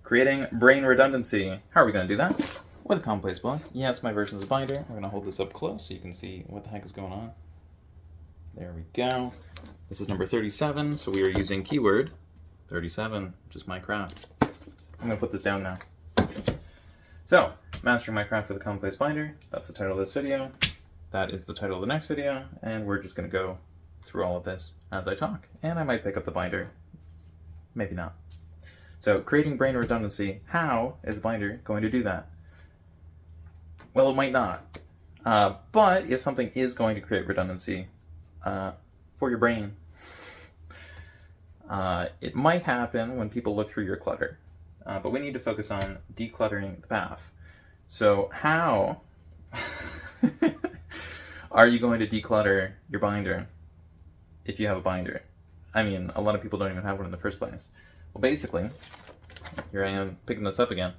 Creating brain redundancy. How are we going to do that? With a Commonplace book. Yes, my version is a binder. We're going to hold this up close so you can see what the heck is going on. There we go. This is number 37, so we are using keyword 37, which is my craft. I'm going to put this down now. So, Mastering My Craft with a Commonplace Binder. That's the title of this video. That is the title of the next video, and we're just going to go through all of this as I talk. And I might pick up the binder. Maybe not. So, creating brain redundancy. How is a binder going to do that? Well, it might not. But if something is going to create redundancy for your brain, it might happen when people look through your clutter. But we need to focus on decluttering the path. So how are you going to declutter your binder if you have a binder? I mean, a lot of people don't even have one in the first place. Well, basically, here I am picking this up again.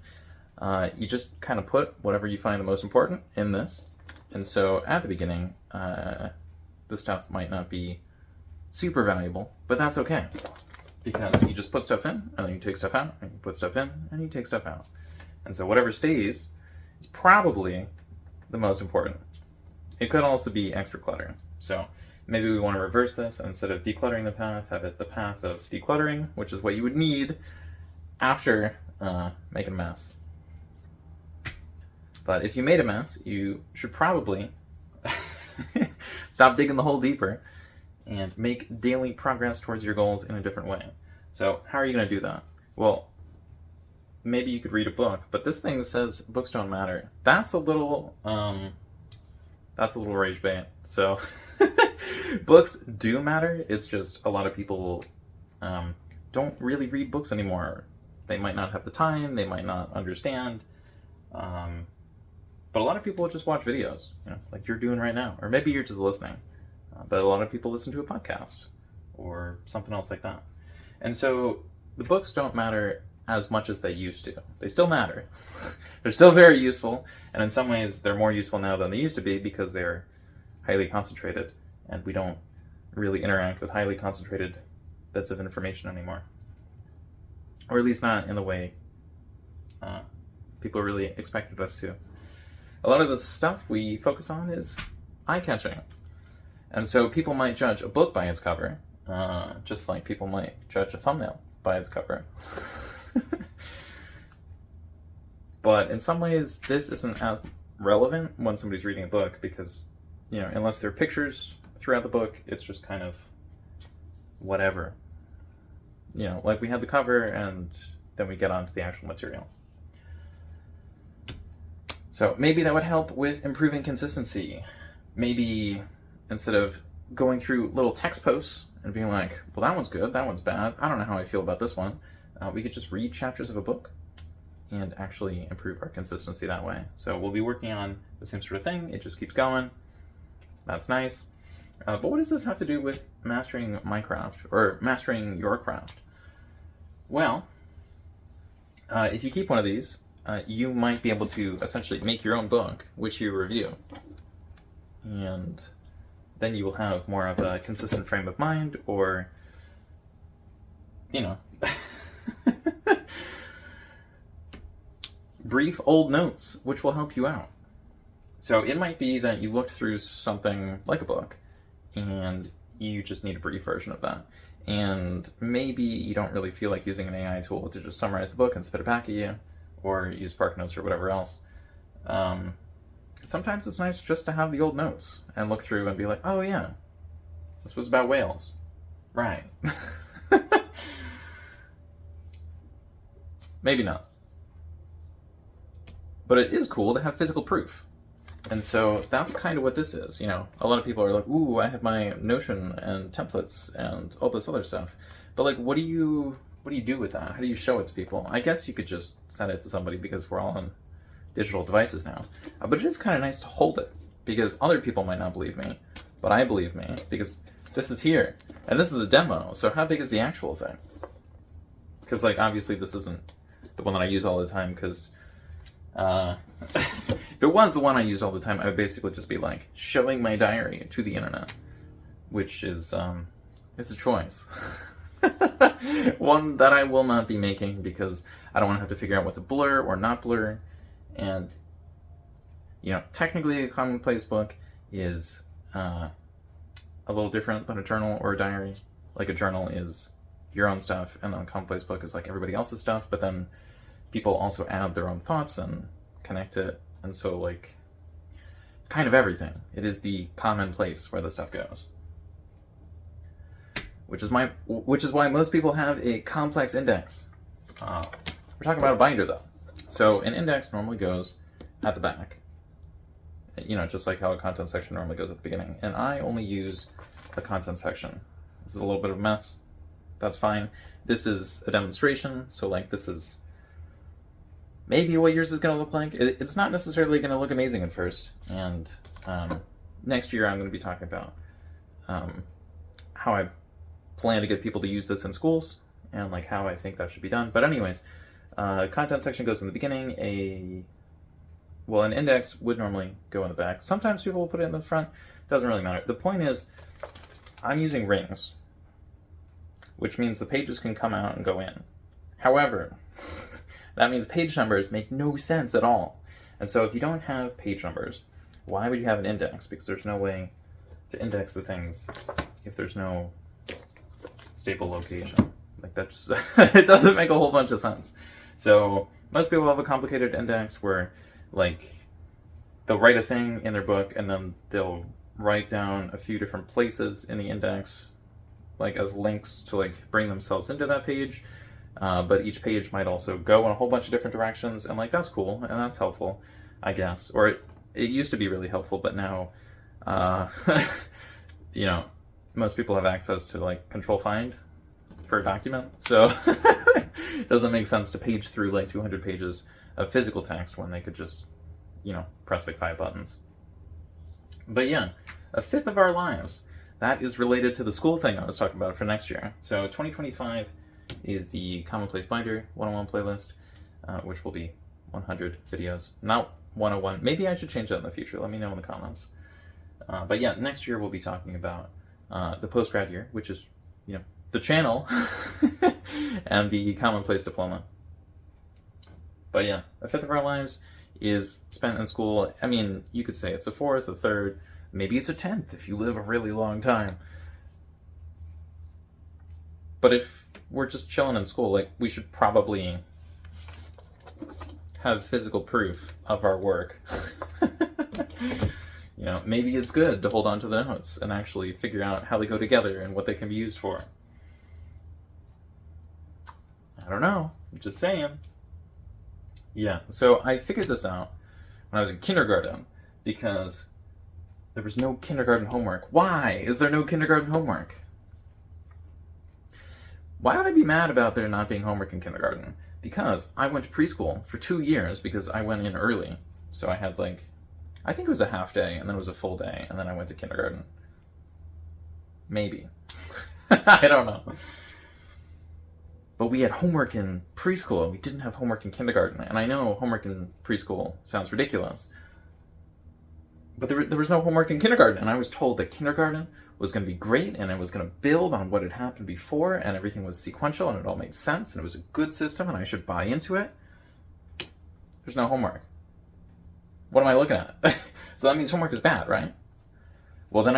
You just kind of put whatever you find the most important in this. And so at the beginning, this stuff might not be super valuable, but that's okay. Because you just put stuff in, and then you take stuff out, and you put stuff in, and you take stuff out. And so whatever stays is probably the most important. It could also be extra clutter. So maybe we want to reverse this, and instead of decluttering the path, have it the path of decluttering, which is what you would need after making a mess. But if you made a mess, you should probably stop digging the hole deeper and make daily progress towards your goals in a different way. So how are you going to do that? Well, maybe you could read a book, but this thing says books don't matter. That's a little rage bait. So books do matter. It's just a lot of people don't really read books anymore. They might not have the time. They might not understand. But a lot of people just watch videos, like you're doing right now, or maybe you're just listening. But a lot of people listen to a podcast or something else like that. And so the books don't matter as much as they used to. They still matter. They're still very useful, and in some ways they're more useful now than they used to be because they're highly concentrated, and we don't really interact with highly concentrated bits of information anymore. Or at least not in the way people really expected us to. A lot of the stuff we focus on is eye-catching. And so people might judge a book by its cover, just like people might judge a thumbnail by its cover. But in some ways, this isn't as relevant when somebody's reading a book because, unless there are pictures throughout the book, it's just kind of whatever. Like we had the cover and then we get on to the actual material. So maybe that would help with improving consistency. Maybe instead of going through little text posts and being like, well, that one's good, that one's bad, I don't know how I feel about this one, we could just read chapters of a book and actually improve our consistency that way. So we'll be working on the same sort of thing. It just keeps going. That's nice. But what does this have to do with mastering my craft or mastering your craft? Well, if you keep one of these, you might be able to essentially make your own book, which you review. And then you will have more of a consistent frame of mind, or, brief old notes, which will help you out. So it might be that you looked through something like a book, and you just need a brief version of that. And maybe you don't really feel like using an AI tool to just summarize the book and spit it back at you, or use SparkNotes or whatever else. Sometimes it's nice just to have the old notes and look through and be like, oh yeah, this was about whales. Right. Maybe not. But it is cool to have physical proof. And so that's kind of what this is. A lot of people are like, ooh, I have my Notion and templates and all this other stuff. But like, what do you do with that? How do you show it to people? I guess you could just send it to somebody because we're all on digital devices now. But it is kind of nice to hold it because other people might not believe me, but I believe me because this is here and this is a demo. So how big is the actual thing? Because obviously this isn't the one that I use all the time because if it was the one I use all the time, I would basically just be showing my diary to the internet, which is it's a choice. One that I will not be making because I don't want to have to figure out what to blur or not blur. And, technically a Commonplace book is a little different than a journal or a diary. Like a journal is your own stuff, and then a Commonplace book is like everybody else's stuff, but then people also add their own thoughts and connect it, and so like it's kind of everything. It is the common place where the stuff goes. Which is why most people have a complex index. We're talking about a binder though. So an index normally goes at the back. Just like how a content section normally goes at the beginning. And I only use the content section. This is a little bit of a mess. That's fine. This is a demonstration, so like this is maybe what yours is going to look like. It's not necessarily going to look amazing at first. And next year I'm going to be talking about how I plan to get people to use this in schools and like how I think that should be done. But anyways, content section goes in the beginning. An index would normally go in the back. Sometimes people will put it in the front. Doesn't really matter. The point is, I'm using rings, which means the pages can come out and go in. However, that means page numbers make no sense at all. And so if you don't have page numbers, why would you have an index? Because there's no way to index the things if there's no staple location. Like that just, it doesn't make a whole bunch of sense. So most people have a complicated index where like they'll write a thing in their book and then they'll write down a few different places in the index like as links to like bring themselves into that page. But each page might also go in a whole bunch of different directions, and like that's cool and that's helpful, I guess. Or it used to be really helpful, but now most people have access to like control find for a document, so it doesn't make sense to page through like 200 pages of physical text when they could just press like 5 buttons. But yeah, a fifth of our lives, that is related to the school thing I was talking about for next year. So 2025 is the Commonplace Binder 101 playlist, which will be 100 videos, not 101. Maybe I should change that in the future. Let me know in the comments. But yeah, next year we'll be talking about the postgrad year, which is, the channel, and the Commonplace diploma. But yeah, a fifth of our lives is spent in school. I mean, you could say it's a fourth, a third, maybe it's a 10th if you live a really long time. But if we're just chilling in school, like, we should probably have physical proof of our work. Maybe it's good to hold on to the notes and actually figure out how they go together and what they can be used for. I don't know. I'm just saying. Yeah, so I figured this out when I was in kindergarten because there was no kindergarten homework. Why is there no kindergarten homework? Why would I be mad about there not being homework in kindergarten? Because I went to preschool for 2 years because I went in early. So I had I think it was a half day, and then it was a full day, and then I went to kindergarten. Maybe. I don't know. But we had homework in preschool. We didn't have homework in kindergarten. And I know homework in preschool sounds ridiculous. But there was no homework in kindergarten. And I was told that kindergarten was going to be great, and it was going to build on what had happened before, and everything was sequential, and it all made sense, and it was a good system, and I should buy into it. There's no homework. What am I looking at? So that means homework is bad, right? Well, then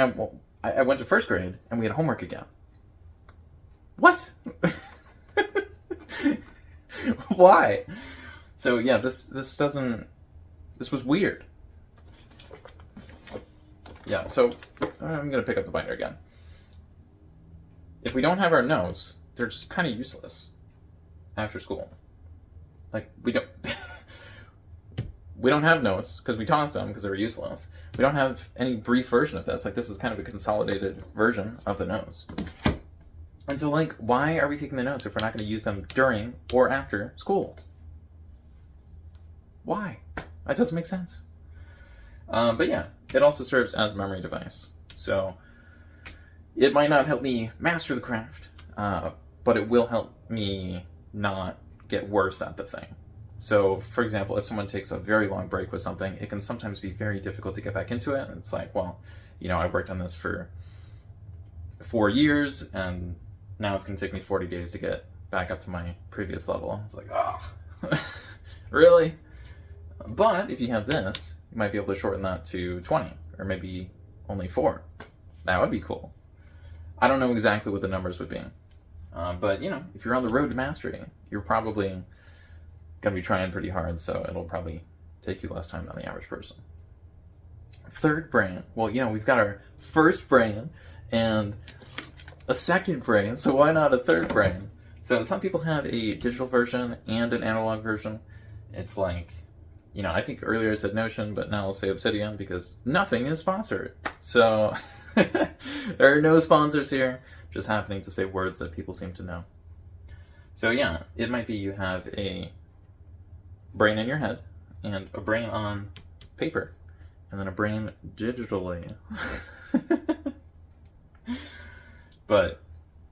I went to first grade, and we had homework again. What? Why? So yeah, this was weird. Yeah, so I'm gonna pick up the binder again. If we don't have our notes, they're just kind of useless after school. Like, we don't have notes because we tossed them because they were useless. We don't have any brief version of this. Like, this is kind of a consolidated version of the notes. And so, like, why are we taking the notes if we're not going to use them during or after school? Why? That doesn't make sense. But yeah, it also serves as a memory device. So it might not help me master the craft, but it will help me not get worse at the thing. So, for example, if someone takes a very long break with something, it can sometimes be very difficult to get back into it. And it's like, well, I worked on this for 4 years, and now it's going to take me 40 days to get back up to my previous level. It's like, oh, really? But if you have this, you might be able to shorten that to 20, or maybe only 4. That would be cool. I don't know exactly what the numbers would be. But, you know, if you're on the road to mastery, you're probably going to be trying pretty hard, so it'll probably take you less time than the average person. Third brain. Well, you know, we've got our first brain and a second brain, so why not a third brain? So some people have a digital version and an analog version. It's like, you know, I think earlier I said Notion, but now I'll say Obsidian because nothing is sponsored. So there are no sponsors here, just happening to say words that people seem to know. So yeah, it might be you have a brain in your head and a brain on paper and then a brain digitally. But,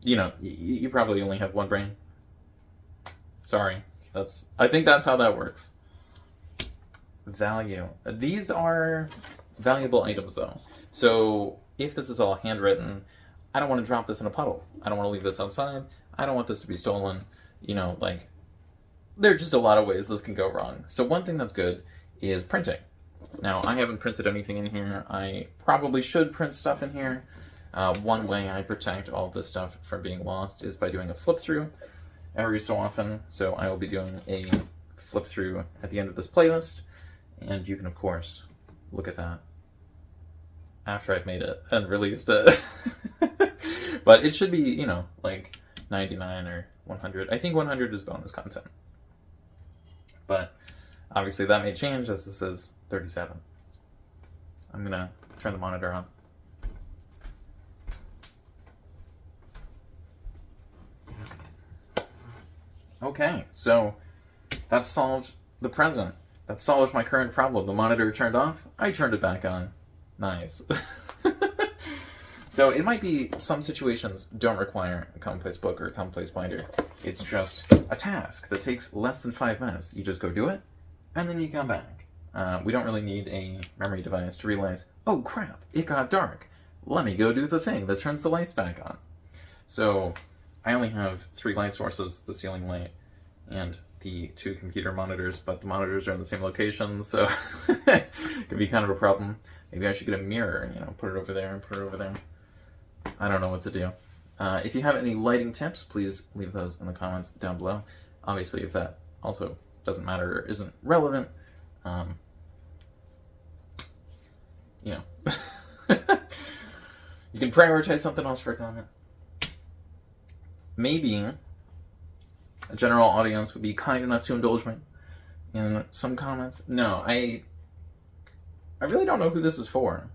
you know, you probably only have one brain. Sorry. I think that's how that works. Value. These are valuable items, though. So if this is all handwritten, I don't want to drop this in a puddle. I don't want to leave this outside. I don't want this to be stolen. You know, like, there are just a lot of ways this can go wrong. So one thing that's good is printing. Now, I haven't printed anything in here. I probably should print stuff in here. One way I protect all of this stuff from being lost is by doing a flip through every so often. So I will be doing a flip through at the end of this playlist, and you can of course look at that after I've made it and released it. But it should be, you know, like 99 or 100. I think 100 is bonus content. But obviously that may change as this is 37. I'm gonna turn the monitor on. Okay, so that solved the present. That solved my current problem. The monitor turned off, I turned it back on. Nice. So it might be some situations don't require a Commonplace book or a Commonplace binder. It's just a task that takes less than 5 minutes. You just go do it, and then you come back. We don't really need a memory device to realize, oh crap, it got dark. Let me go do the thing that turns the lights back on. So I only have 3 light sources, the ceiling light and the 2 computer monitors, but the monitors are in the same location, so it could be kind of a problem. Maybe I should get a mirror and, you know, put it over there and put it over there. I don't know what to do. If you have any lighting tips, please leave those in the comments down below. Obviously, if that also doesn't matter or isn't relevant, you know, you can prioritize something else for a comment. Maybe a general audience would be kind enough to indulge me in some comments. No, I really don't know who this is for.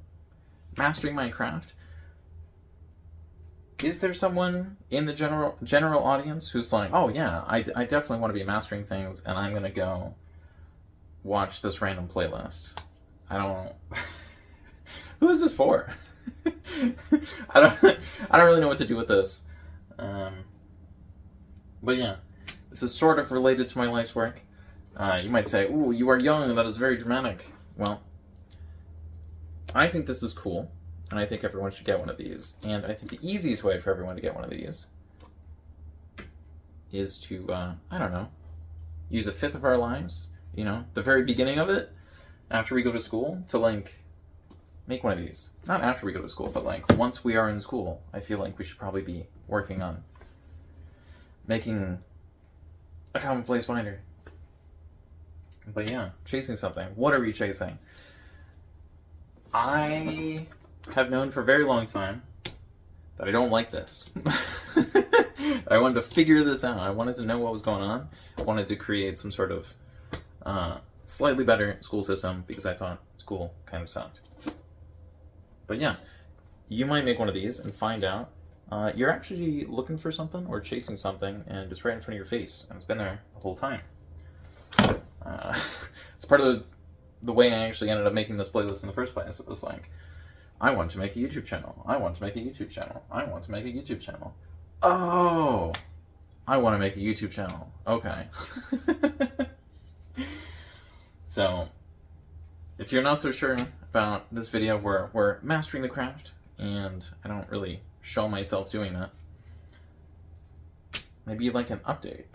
Mastering my craft. Is there someone in the general audience who's like, oh yeah, I definitely want to be mastering things, and I'm gonna go watch this random playlist? I don't. Who is this for? I don't really know what to do with this. But yeah, this is sort of related to my life's work. You might say, ooh, you are young, that is very dramatic. Well, I think this is cool, and I think everyone should get one of these. And I think the easiest way for everyone to get one of these is to, I don't know, use 1/5 of our lives, you know, the very beginning of it, after we go to school, to, like, make one of these. Not after we go to school, but, like, once we are in school, I feel like we should probably be working on making a Commonplace binder. But yeah, chasing something. What are we chasing? I have known for a very long time that I don't like this. I wanted to figure this out. I wanted to know what was going on. I wanted to create some sort of slightly better school system because I thought school kind of sucked. But yeah, you might make one of these and find out you're actually looking for something or chasing something and it's right in front of your face and it's been there the whole time. It's part of the way I actually ended up making this playlist in the first place. It was like, I want to make a YouTube channel. I want to make a YouTube channel. I want to make a YouTube channel. Oh, I want to make a YouTube channel. Okay. So, if you're not so sure about this video where we're mastering the craft, and I don't really show myself doing that, Maybe you'd like an update.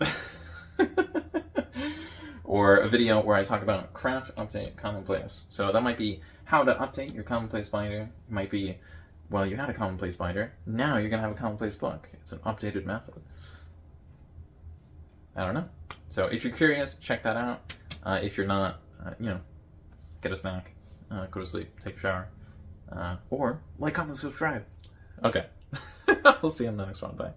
Or a video where I talk about craft update Commonplace. So that might be how to update your Commonplace binder. It might be, well, you had a Commonplace binder, now you're going to have a Commonplace book. It's an updated method. I don't know. So if you're curious, check that out. If you're not, get a snack, go to sleep, take a shower, or like, comment, subscribe. Okay. We'll see you in the next one. Bye.